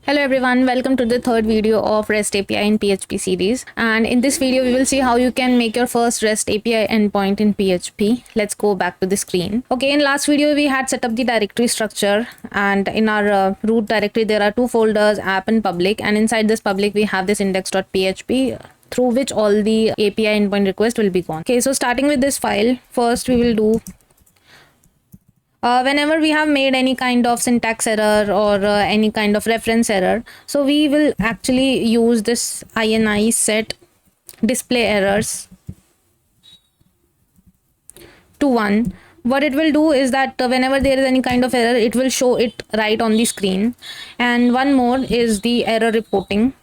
Hello everyone, welcome to the third video of REST API in PHP series. And in this video, we will see how you can make your first REST API endpoint in PHP. Let's go back to the screen. Okay, in last video, we had set up the directory structure, and in our root directory, there are two folders, app and public. And inside this public, we have this index.php through which all the API endpoint request will be gone. Okay, so starting with this file, first we will do whenever we have made any kind of syntax error or any kind of reference error, so we will actually use this ini set display errors to 1. What it will do is that whenever there is any kind of error, it will show it right on the screen. And one more is the error reporting.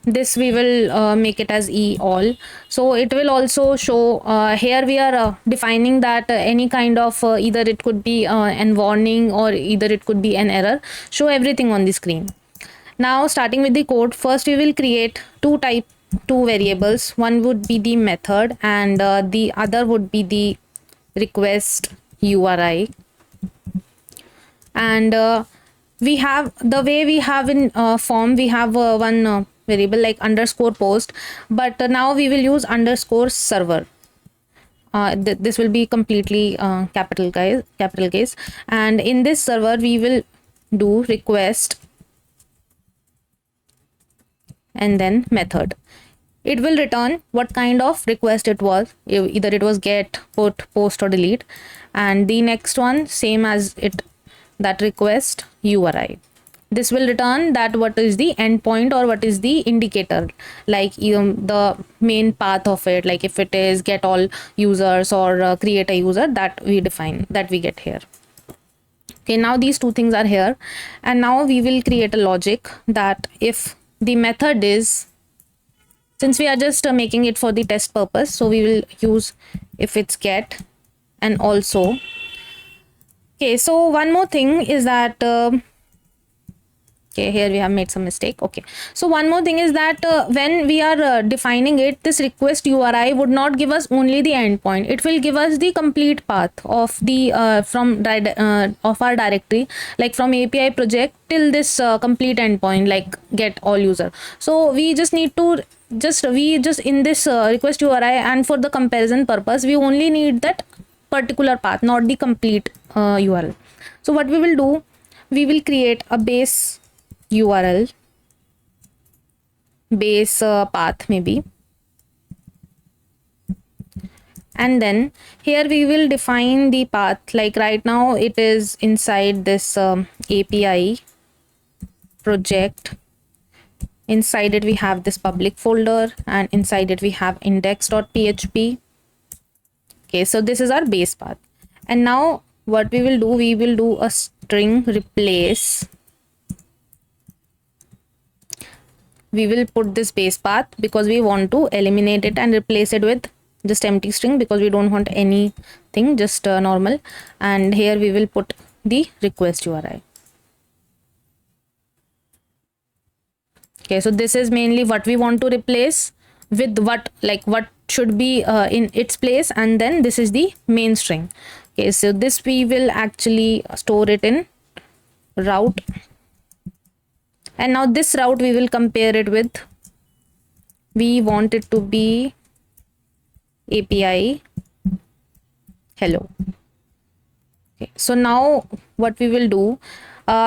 This we will make it as e all, so it will also show here we are defining that any kind of either it could be an warning or either it could be an error, show everything on the screen. Now starting with the code, first we will create two variables. One would be the method and the other would be the request URI. And we have the way we have in form, we have one variable like underscore post, but now we will use underscore server. This will be completely capital case, and in this server we will do request and then method. It will return what kind of request it was, either it was get, put, post or delete. And the next one, same as it, that request URI. This will return that what is the endpoint or what is the indicator, like the main path of it, like if it is get all users or create a user, that we define, that we get here. Okay, now these two things are here, and now we will create a logic that if the method is, since we are just making it for the test purpose, so we will use if it's get and also. Okay, so one more thing is that okay, here we have made some mistake. Okay, so one more thing is that when we are defining it, this request URI would not give us only the endpoint, it will give us the complete path of the of our directory, like from API project till this complete endpoint, like get all user. So we just need to just in this request URI, and for the comparison purpose, we only need that particular path, not the complete URL. So what we will do, we will create a base URL, base path maybe, and then here we will define the path. Like right now it is inside this API project. Inside it we have this public folder, and inside it we have index.php. Okay, so this is our base path. And now what we will do, we will do a string replace. We will put this base path because we want to eliminate it and replace it with just empty string, because we don't want anything, just normal. And here we will put the request URI. Okay, so this is mainly what we want to replace with what, like what should be in its place, and then this is the main string. Okay, so this we will actually store it in route, and now this route we will compare it with, we want it to be API hello. Okay, so now what we will do,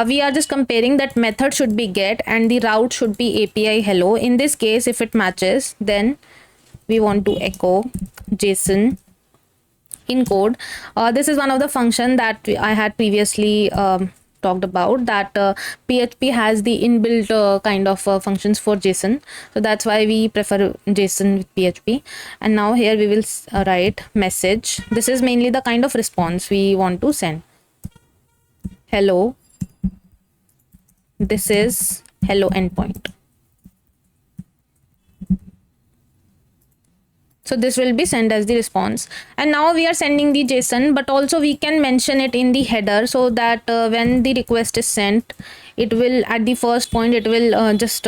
we are just comparing that method should be get and the route should be API hello. In this case, if it matches, then we want to echo JSON in code. This is one of the function that I had previously talked about, that PHP has the inbuilt kind of functions for JSON, so that's why we prefer JSON with PHP. And now here we will write message. This is mainly the kind of response we want to send. Hello, this is hello endpoint. So this will be sent as the response. And now we are sending the JSON, but also we can mention it in the header, so that when the request is sent, it will, at the first point, it will just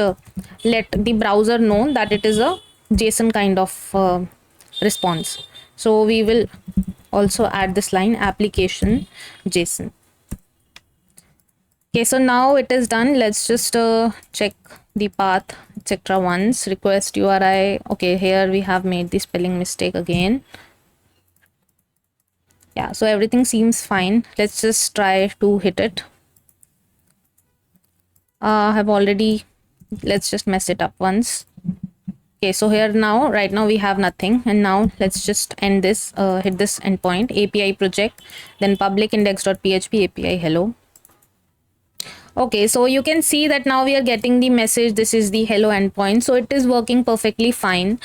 let the browser know that it is a JSON kind of response. So we will also add this line, application JSON. Okay, so now it is done. Let's just check the path, etc. once. Request URI. Okay, here we have made the spelling mistake again. Yeah, so everything seems fine. Let's just try to hit it. Have already, let's just mess it up once. Okay, so here now, right now we have nothing, and now let's just end this, hit this endpoint API project, then public index.php API hello. Okay, so you can see that now we are getting the message. This is the hello endpoint, so it is working perfectly fine.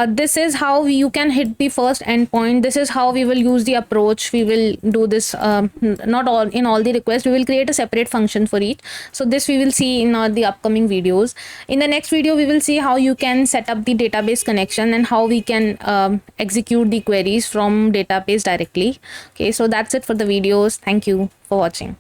This is how you can hit the first endpoint. This is how we will use the approach. We will do this not all in all the requests. We will create a separate function for each. So this we will see in the upcoming videos. In the next video, we will see how you can set up the database connection and how we can execute the queries from database directly. Okay, so that's it for the videos. Thank you for watching.